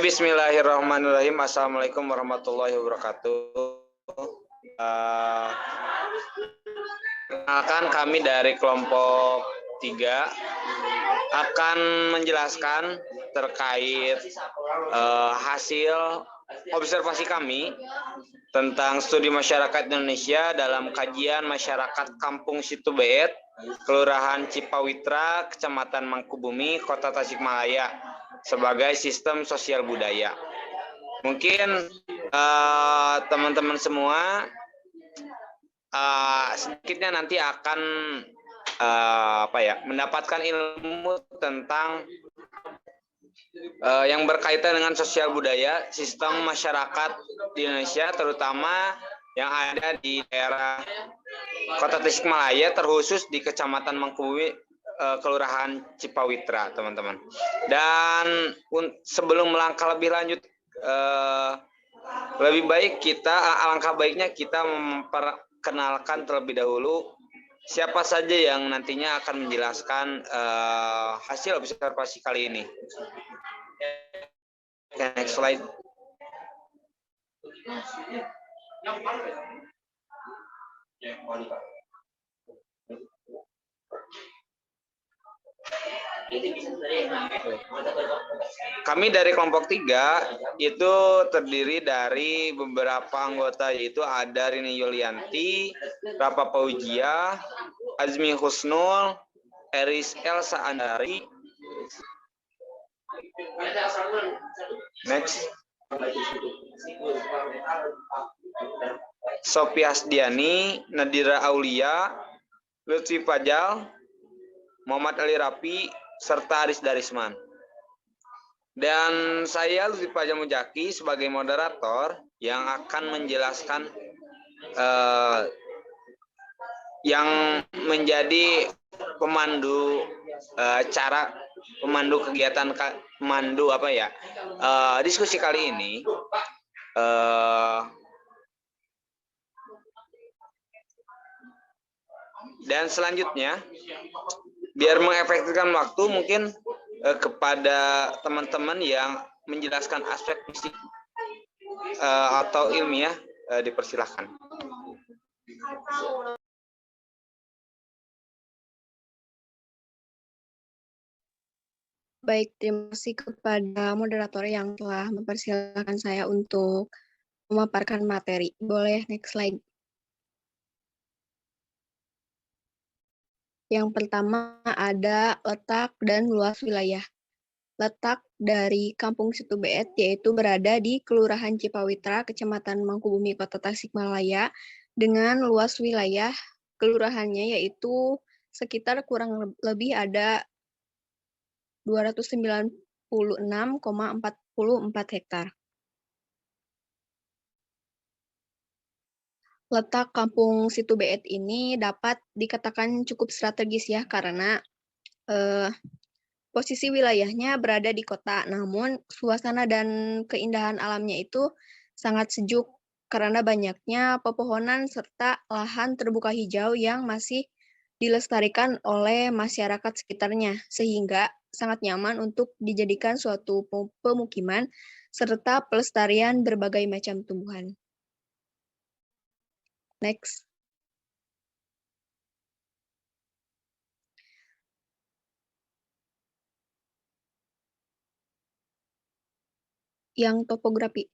Bismillahirrahmanirrahim. Assalamualaikum warahmatullahi wabarakatuh. Kenalkan, kami dari kelompok 3 akan menjelaskan terkait hasil observasi kami tentang studi masyarakat Indonesia dalam kajian masyarakat Kampung Situbeet, Kelurahan Cipawitra, Kecamatan Mangkubumi, Kota Tasikmalaya, sebagai sistem sosial budaya. Mungkin teman-teman semua sedikitnya nanti akan mendapatkan ilmu tentang yang berkaitan dengan sosial budaya, sistem masyarakat di Indonesia, terutama yang ada di daerah Kota Tasikmalaya, terkhusus di Kecamatan Mangkubumi, Kelurahan Cipawitra, teman-teman. Dan sebelum melangkah lebih lanjut, alangkah baiknya kita memperkenalkan terlebih dahulu siapa saja yang nantinya akan menjelaskan hasil observasi kali ini. Next slide. Kami dari kelompok 3 itu terdiri dari beberapa anggota, yaitu ada Rini Yulianti, Rapa Paujia, Azmi Husnul, Eris Elsa Andari. Next. Sophia Asdiani, Nadira Aulia, Lutfi Fajal, Muhammad Ali Rapi, serta Aris Darisman. Dan saya Lutfi Fajal Mujaki sebagai moderator yang akan menjelaskan yang menjadi pemandu kegiatan diskusi kali ini. Dan selanjutnya, biar mengefektifkan waktu, mungkin kepada teman-teman yang menjelaskan aspek fisik atau ilmiah, dipersilahkan. Baik, terima kasih kepada moderator yang telah mempersilahkan saya untuk memaparkan materi. Boleh next slide. Yang pertama ada letak dan luas wilayah. Letak dari Kampung Situbeet yaitu berada di Kelurahan Cipawitra, Kecamatan Mangkubumi, Kota Tasikmalaya, dengan luas wilayah kelurahannya yaitu sekitar kurang lebih ada 296,44 hektar. Letak Kampung Situbeet ini dapat dikatakan cukup strategis ya, karena posisi wilayahnya berada di kota, namun suasana dan keindahan alamnya itu sangat sejuk karena banyaknya pepohonan serta lahan terbuka hijau yang masih dilestarikan oleh masyarakat sekitarnya, sehingga sangat nyaman untuk dijadikan suatu pemukiman serta pelestarian berbagai macam tumbuhan. Next. Yang topografi.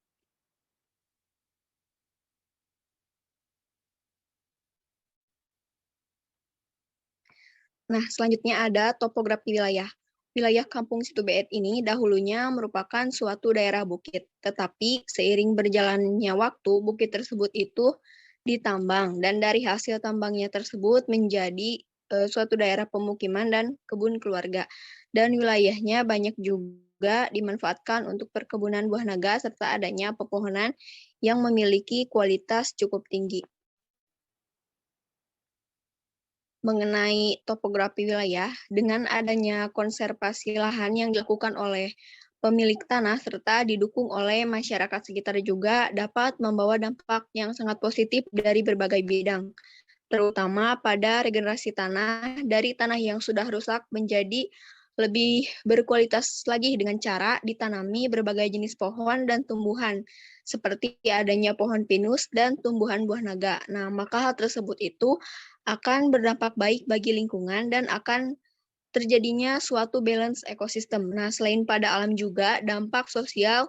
Nah, selanjutnya ada topografi wilayah. Wilayah Kampung Situbeet ini dahulunya merupakan suatu daerah bukit, tetapi seiring berjalannya waktu, bukit tersebut itu ditambang, dan dari hasil tambangnya tersebut menjadi suatu daerah pemukiman dan kebun keluarga. Dan wilayahnya banyak juga dimanfaatkan untuk perkebunan buah naga, serta adanya pepohonan yang memiliki kualitas cukup tinggi. Mengenai topografi wilayah, dengan adanya konservasi lahan yang dilakukan oleh pemilik tanah serta didukung oleh masyarakat sekitar juga dapat membawa dampak yang sangat positif dari berbagai bidang. terutama pada regenerasi tanah dari tanah yang sudah rusak menjadi lebih berkualitas lagi dengan cara ditanami berbagai jenis pohon dan tumbuhan, seperti adanya pohon pinus dan tumbuhan buah naga. Nah, maka hal tersebut itu akan berdampak baik bagi lingkungan dan akan terjadinya suatu balance ekosistem. Nah, selain pada alam juga, dampak sosial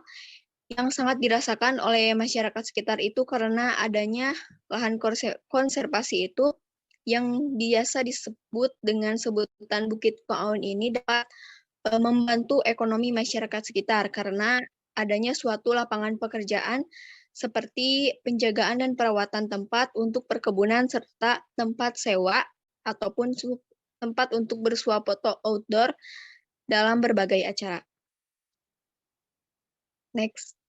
yang sangat dirasakan oleh masyarakat sekitar itu karena adanya lahan konservasi itu yang biasa disebut dengan sebutan Bukit Paon ini dapat membantu ekonomi masyarakat sekitar karena adanya suatu lapangan pekerjaan seperti penjagaan dan perawatan tempat untuk perkebunan serta tempat sewa ataupun tempat untuk bersuah foto outdoor dalam berbagai acara. Next.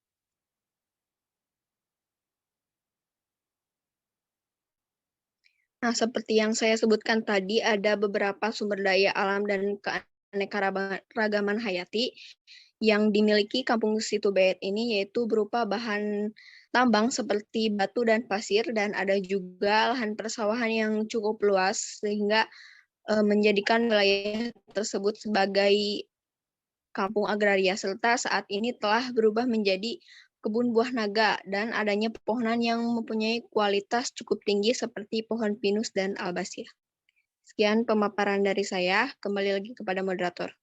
Nah, seperti yang saya sebutkan tadi, ada beberapa sumber daya alam dan keanekaragaman hayati yang dimiliki Kampung Situ Beet ini, yaitu berupa bahan tambang seperti batu dan pasir, dan ada juga lahan persawahan yang cukup luas, sehingga menjadikan wilayah tersebut sebagai kampung agraria, serta saat ini telah berubah menjadi kebun buah naga dan adanya pepohonan yang mempunyai kualitas cukup tinggi seperti pohon pinus dan albasya. Sekian pemaparan dari saya, kembali lagi kepada moderator.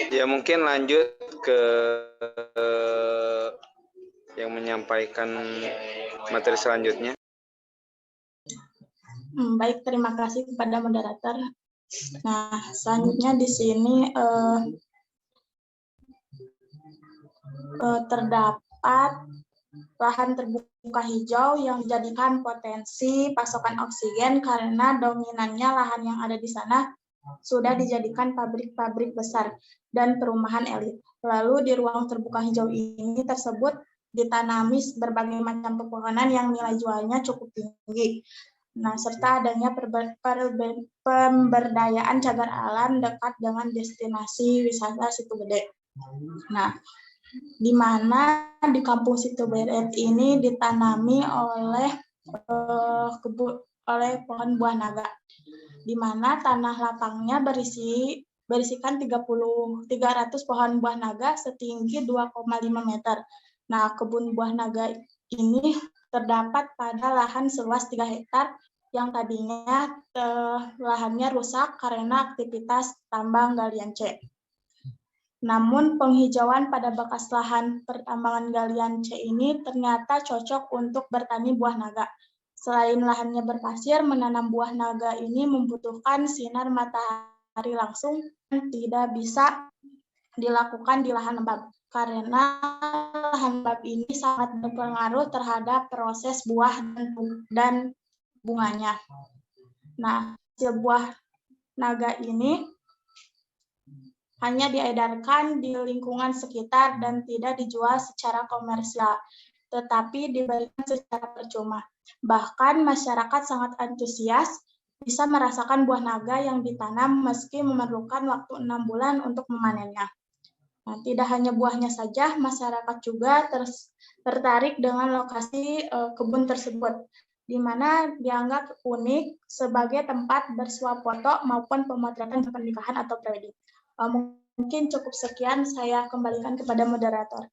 Ya, mungkin lanjut ke yang menyampaikan materi selanjutnya. Baik, terima kasih kepada moderator. Nah, selanjutnya di sini terdapat lahan terbuka hijau yang dijadikan potensi pasokan oksigen karena dominannya lahan yang ada di sana sudah dijadikan pabrik-pabrik besar dan perumahan elit. Lalu di ruang terbuka hijau ini tersebut ditanami berbagai macam pepohonan yang nilai jualnya cukup tinggi. Nah, serta adanya pemberdayaan cagar alam dekat dengan destinasi wisata Situ Gede. Nah, di mana di Kampung Situ Beet ini ditanami oleh pohon buah naga, di mana tanah lapangnya berisikan 300 pohon buah naga setinggi 2,5 meter. Nah, kebun buah naga ini terdapat pada lahan seluas 3 hektar yang tadinya lahannya rusak karena aktivitas tambang galian C. Namun penghijauan pada bekas lahan pertambangan galian C ini ternyata cocok untuk bertani buah naga. Selain lahannya berpasir, menanam buah naga ini membutuhkan sinar matahari langsung dan tidak bisa dilakukan di lahan lembab. Karena lahan lembab ini sangat berpengaruh terhadap proses buah dan bunganya. Nah, hasil buah naga ini hanya diedarkan di lingkungan sekitar dan tidak dijual secara komersial, tetapi diberikan secara percuma. Bahkan masyarakat sangat antusias bisa merasakan buah naga yang ditanam meski memerlukan waktu 6 bulan untuk memanennya. Nah, tidak hanya buahnya saja, masyarakat juga tertarik dengan lokasi kebun tersebut, di mana dianggap unik sebagai tempat bersuah foto maupun pemotretan pernikahan atau prewedding. Mungkin cukup sekian, saya kembalikan kepada moderator.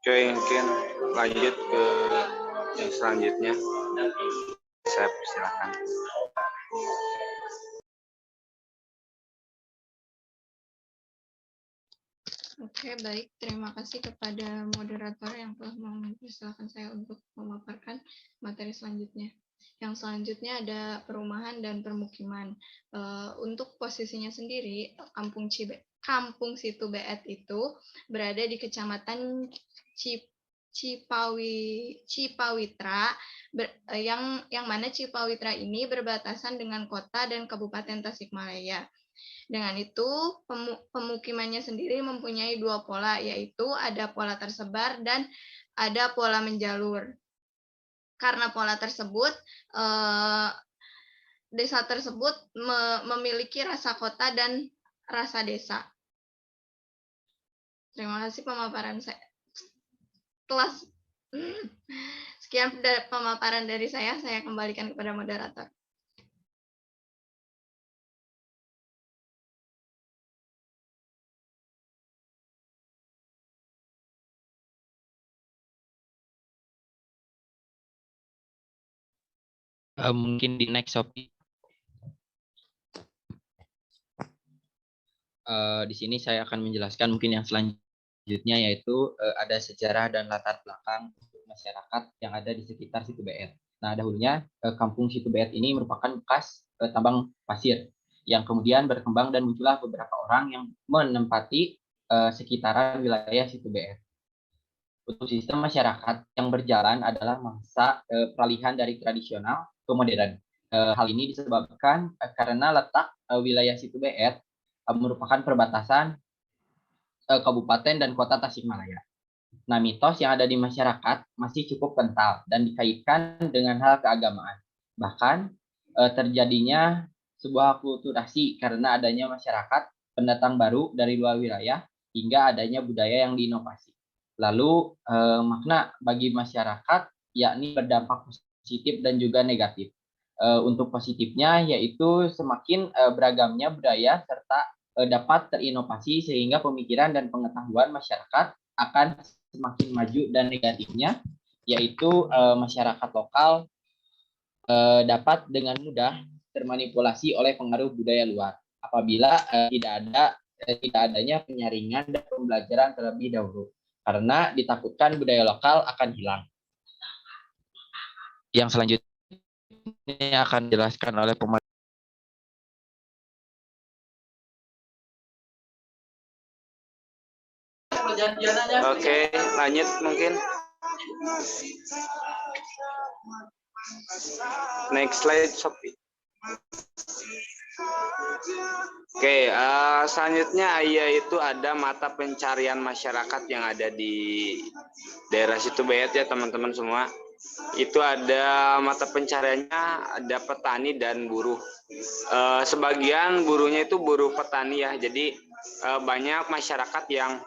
Oke, mungkin lanjut ke yang selanjutnya. Saya silakan. Oke, baik. Terima kasih kepada moderator yang telah mempersilahkan saya untuk memaparkan materi selanjutnya. Yang selanjutnya ada perumahan dan permukiman. Untuk posisinya sendiri, Kampung Situ Beet itu berada di Kecamatan Cipawitra, yang mana Cipawitra ini berbatasan dengan kota dan Kabupaten Tasikmalaya. Dengan itu, pemukimannya sendiri mempunyai dua pola, yaitu ada pola tersebar dan ada pola menjalur. Karena pola tersebut, desa tersebut memiliki rasa kota dan rasa desa. Terima kasih pemaparan saya. Sekian pemaparan dari saya kembalikan kepada moderator. Mungkin di next topic. Di sini saya akan menjelaskan mungkin yang selanjutnya, yaitu ada sejarah dan latar belakang untuk masyarakat yang ada di sekitar Situ BR. Nah, dahulunya kampung Situ BR ini merupakan bekas tambang pasir yang kemudian berkembang dan muncullah beberapa orang yang menempati sekitaran wilayah Situ BR. Untuk sistem masyarakat yang berjalan adalah masa peralihan dari tradisional ke modern. Hal ini disebabkan karena letak wilayah Situ BR merupakan perbatasan kabupaten dan kota Tasikmalaya. Nah, mitos yang ada di masyarakat masih cukup kental dan dikaitkan dengan hal keagamaan. Bahkan terjadinya sebuah akulturasi karena adanya masyarakat pendatang baru dari luar wilayah hingga adanya budaya yang diinovasi. Lalu makna bagi masyarakat yakni berdampak positif dan juga negatif. Untuk positifnya yaitu semakin beragamnya budaya serta dapat terinovasi sehingga pemikiran dan pengetahuan masyarakat akan semakin maju, dan negatifnya yaitu masyarakat lokal dapat dengan mudah termanipulasi oleh pengaruh budaya luar apabila tidak adanya penyaringan dan pembelajaran terlebih dahulu, karena ditakutkan budaya lokal akan hilang. Yang selanjutnya akan dijelaskan oleh pemateri. Oke, lanjut mungkin. Next slide, Sophie. Oke, selanjutnya yaitu ada mata pencarian masyarakat yang ada di daerah Situ BR ya teman-teman semua. Itu ada mata pencariannya, ada petani dan buruh. Sebagian buruhnya itu buruh petani ya, jadi banyak masyarakat yang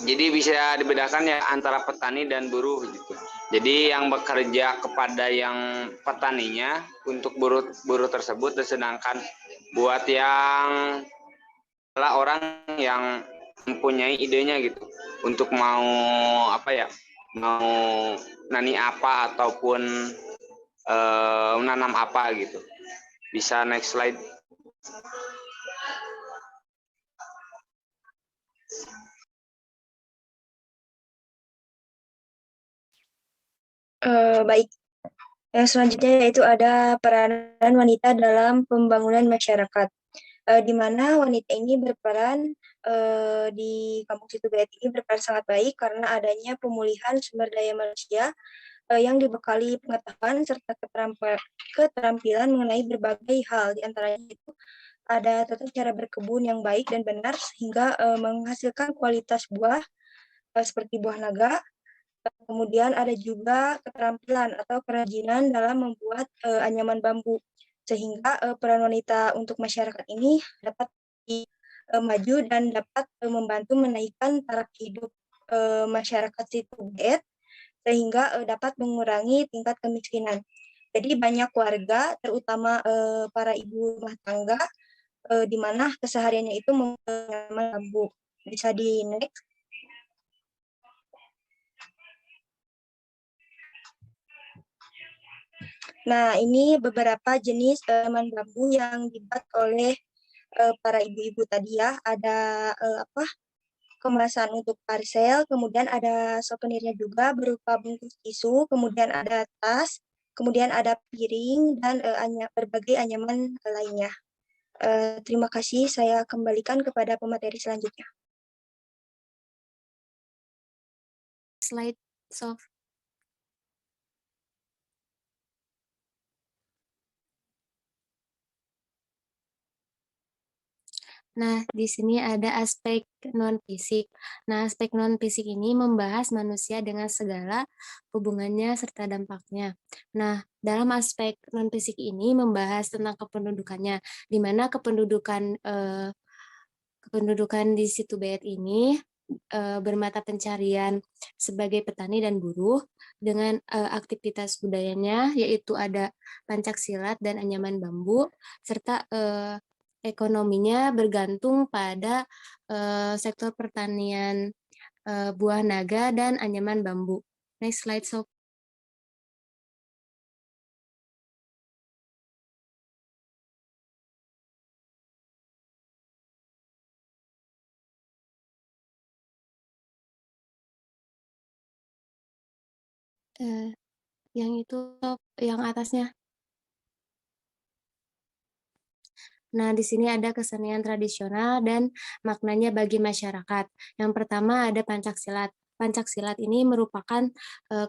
jadi bisa dibedakan ya antara petani dan buruh gitu. Jadi yang bekerja kepada yang petaninya untuk buruh tersebut, sedangkan buat yang orang yang mempunyai idenya gitu untuk mau mau nani apa ataupun menanam apa gitu. Bisa next slide. Baik. Yang selanjutnya yaitu ada peranan wanita dalam pembangunan masyarakat, di mana wanita ini berperan di Kampung Situ BR ini berperan sangat baik karena adanya pemulihan sumber daya manusia yang dibekali pengetahuan serta keterampilan mengenai berbagai hal. Di antaranya itu ada tata cara berkebun yang baik dan benar sehingga menghasilkan kualitas buah seperti buah naga. Kemudian ada juga keterampilan atau kerajinan dalam membuat anyaman bambu, sehingga peran wanita untuk masyarakat ini dapat maju dan dapat membantu menaikkan taraf hidup masyarakat Situ BR, sehingga dapat mengurangi tingkat kemiskinan. Jadi banyak warga, terutama para ibu rumah tangga, di mana kesehariannya itu membuat bambu. Bisa di next. Nah, ini beberapa jenis tanaman bambu yang dibuat oleh para ibu-ibu tadi ya. Ada kemasan untuk parcel, kemudian ada souvenirnya juga berupa bungkus tisu, kemudian ada tas, kemudian ada piring, dan berbagai anyaman lainnya. Terima kasih, saya kembalikan kepada pemateri selanjutnya. slide, Sof. Nah, di sini ada aspek non-fisik. Nah, aspek non-fisik ini membahas manusia dengan segala hubungannya serta dampaknya. Nah, dalam aspek non-fisik ini membahas tentang kependudukannya, di mana kependudukan di situ Beit ini bermata pencarian sebagai petani dan buruh dengan aktivitas budayanya, yaitu ada pencaksilat dan anyaman bambu, serta ekonominya bergantung pada sektor pertanian buah naga dan anyaman bambu. Next slide, Sob. Yang itu, Sob, yang atasnya. Nah, di sini ada kesenian tradisional dan maknanya bagi masyarakat. Yang pertama ada pencaksilat. Pencaksilat ini merupakan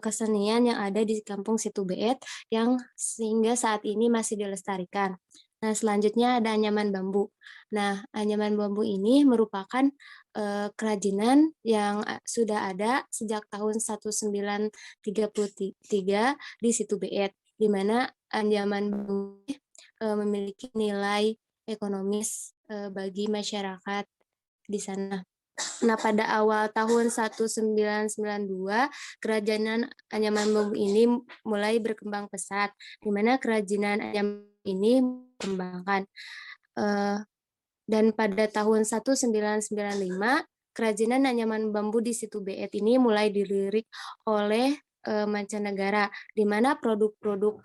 kesenian yang ada di kampung Situ Beet yang sehingga saat ini masih dilestarikan. Nah, selanjutnya ada anyaman bambu. Nah, anyaman bambu ini merupakan kerajinan yang sudah ada sejak tahun 1933 di Situ Beet, di mana anyaman bambu memiliki nilai ekonomis bagi masyarakat di sana. Nah, pada awal tahun 1992, kerajinan anyaman bambu ini mulai berkembang pesat, di mana kerajinan anyaman ini dikembangkan. Dan pada tahun 1995, kerajinan anyaman bambu di Situ Beet ini mulai dilirik oleh mancanegara, di mana produk-produk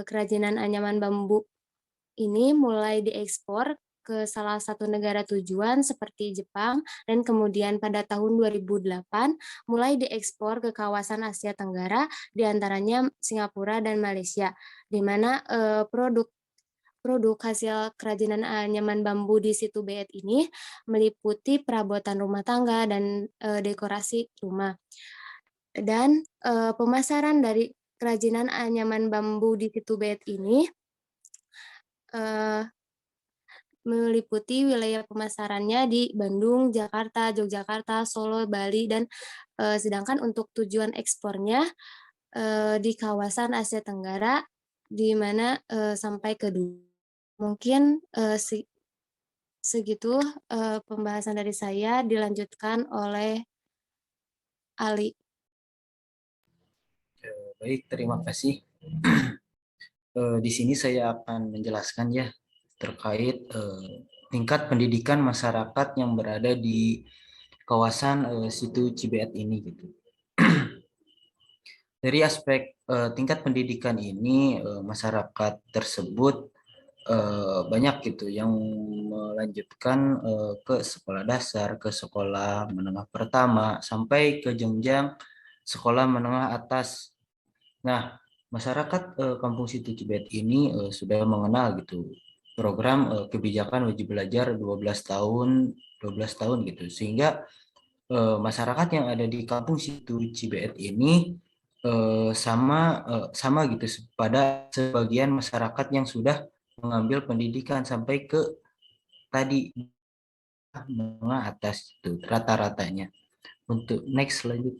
kerajinan anyaman bambu ini mulai diekspor ke salah satu negara tujuan seperti Jepang, dan kemudian pada tahun 2008 mulai diekspor ke kawasan Asia Tenggara, diantaranya Singapura dan Malaysia, di mana produk hasil kerajinan anyaman bambu di Situ Beet ini meliputi perabotan rumah tangga dan dekorasi rumah. Dan pemasaran dari kerajinan anyaman bambu di Situ Beet ini meliputi wilayah pemasarannya di Bandung, Jakarta, Yogyakarta, Solo, Bali, dan sedangkan untuk tujuan ekspornya di kawasan Asia Tenggara, di mana sampai ke Dubai. Mungkin segitu pembahasan dari saya, dilanjutkan oleh Ali. Baik, terima kasih. Di sini saya akan menjelaskan ya terkait tingkat pendidikan masyarakat yang berada di kawasan Situ Cibeet ini gitu. Dari aspek tingkat pendidikan ini masyarakat tersebut banyak gitu yang melanjutkan ke sekolah dasar, ke sekolah menengah pertama sampai ke jenjang sekolah menengah atas. Nah, masyarakat Kampung Situ Cibeet ini sudah mengenal gitu program kebijakan wajib belajar 12 tahun gitu, sehingga masyarakat yang ada di Kampung Situ Cibeet ini sama gitu pada sebagian masyarakat yang sudah mengambil pendidikan sampai ke tadi menengah atas itu rata-ratanya. Untuk next lanjut.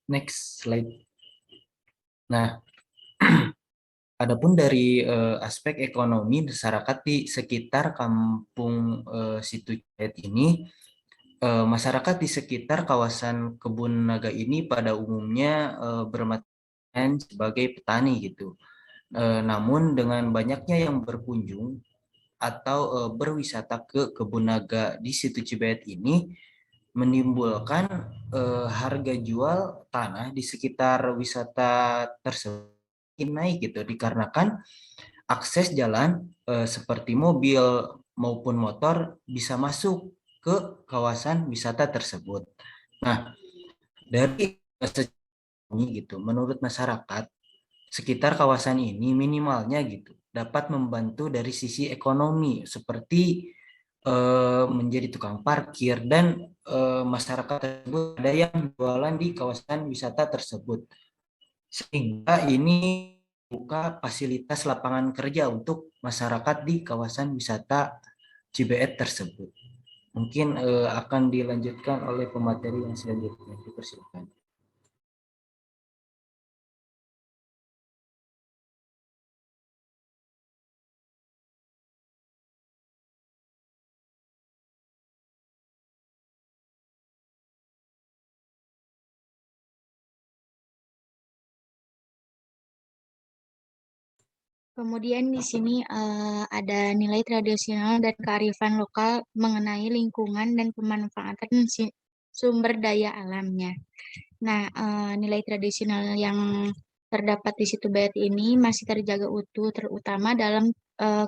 Next slide. Nah, adapun dari aspek ekonomi masyarakat di sekitar kampung Situ Cibeet ini, masyarakat di sekitar kawasan Kebun Naga ini pada umumnya bermata sebagai petani gitu. Namun dengan banyaknya yang berkunjung atau berwisata ke Kebun Naga di Situ Cibeet ini menimbulkan harga jual tanah di sekitar wisata tersebut naik gitu, dikarenakan akses jalan seperti mobil maupun motor bisa masuk ke kawasan wisata tersebut. Nah, dari ini gitu, menurut masyarakat sekitar kawasan ini minimalnya gitu dapat membantu dari sisi ekonomi seperti menjadi tukang parkir dan masyarakat tersebut ada yang jualan di kawasan wisata tersebut. Sehingga ini buka fasilitas lapangan kerja untuk masyarakat di kawasan wisata Cibeet tersebut. Mungkin akan dilanjutkan oleh pemateri yang selanjutnya. Dipersilakan. Kemudian di sini ada nilai tradisional dan kearifan lokal mengenai lingkungan dan pemanfaatan sumber daya alamnya. Nah, nilai tradisional yang terdapat di situ Bayat ini masih terjaga utuh, terutama dalam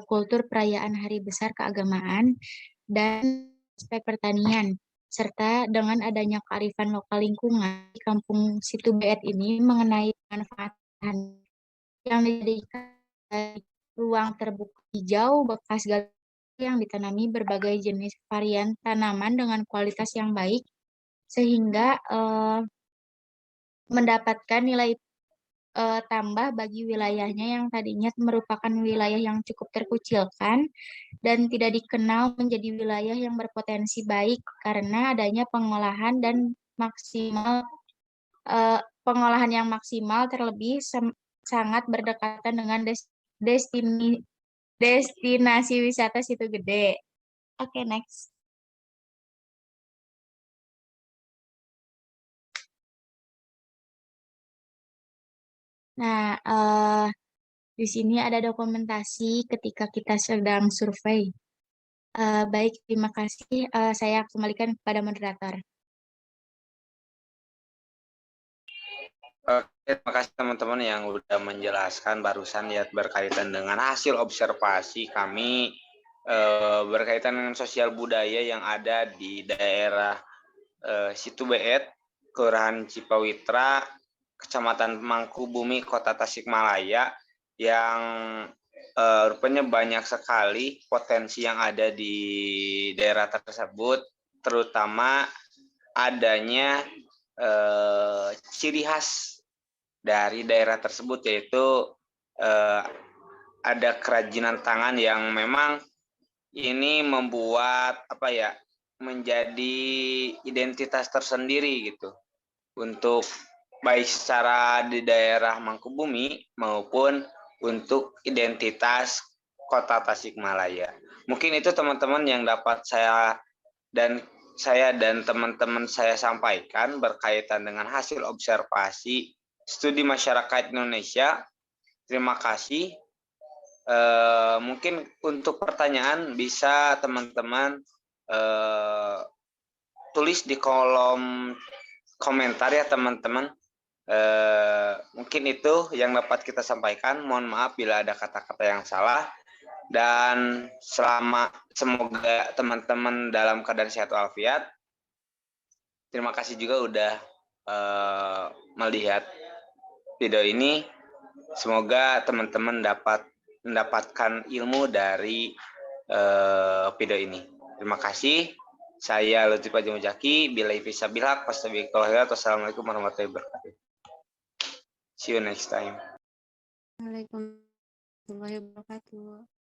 kultur perayaan hari besar keagamaan dan aspek pertanian. Serta dengan adanya kearifan lokal lingkungan di kampung situ Bayat ini mengenai manfaat yang dijadikan ruang terbuka hijau bekas galeri yang ditanami berbagai jenis varian tanaman dengan kualitas yang baik sehingga mendapatkan nilai tambah bagi wilayahnya yang tadinya merupakan wilayah yang cukup terkucilkan dan tidak dikenal menjadi wilayah yang berpotensi baik karena adanya pengolahan dan pengolahan yang maksimal terlebih sangat berdekatan dengan destinasi wisata Situ Gede. Oke, next. Nah, di sini ada dokumentasi ketika kita sedang survei. Baik, terima kasih. Saya kembalikan kepada moderator. Oke, terima kasih teman-teman yang udah menjelaskan barusan ya berkaitan dengan hasil observasi kami berkaitan dengan sosial budaya yang ada di daerah Situ Beet, Kelurahan Cipawitra, Kecamatan Mangkubumi, Kota Tasikmalaya, yang rupanya banyak sekali potensi yang ada di daerah tersebut, terutama adanya ciri khas dari daerah tersebut, yaitu ada kerajinan tangan yang memang ini membuat menjadi identitas tersendiri gitu untuk baik secara di daerah Mangkubumi maupun untuk identitas Kota Tasikmalaya. Mungkin itu teman-teman yang dapat saya dan teman-teman saya sampaikan berkaitan dengan hasil observasi studi masyarakat Indonesia. Terima kasih. Mungkin untuk pertanyaan bisa teman-teman tulis di kolom komentar ya teman-teman. Mungkin itu yang dapat kita sampaikan. Mohon maaf bila ada kata-kata yang salah. Dan semoga teman-teman dalam keadaan sehat walafiat. Terima kasih juga udah melihat video ini. Semoga teman-teman dapat mendapatkan ilmu dari video ini. Terima kasih. Saya Lutfi Pajang Mujaki. Bila ifissabilhaq, wassalamualaikum warahmatullahi wabarakatuh. See you next time. Waalaikumsalam warahmatullahi wabarakatuh.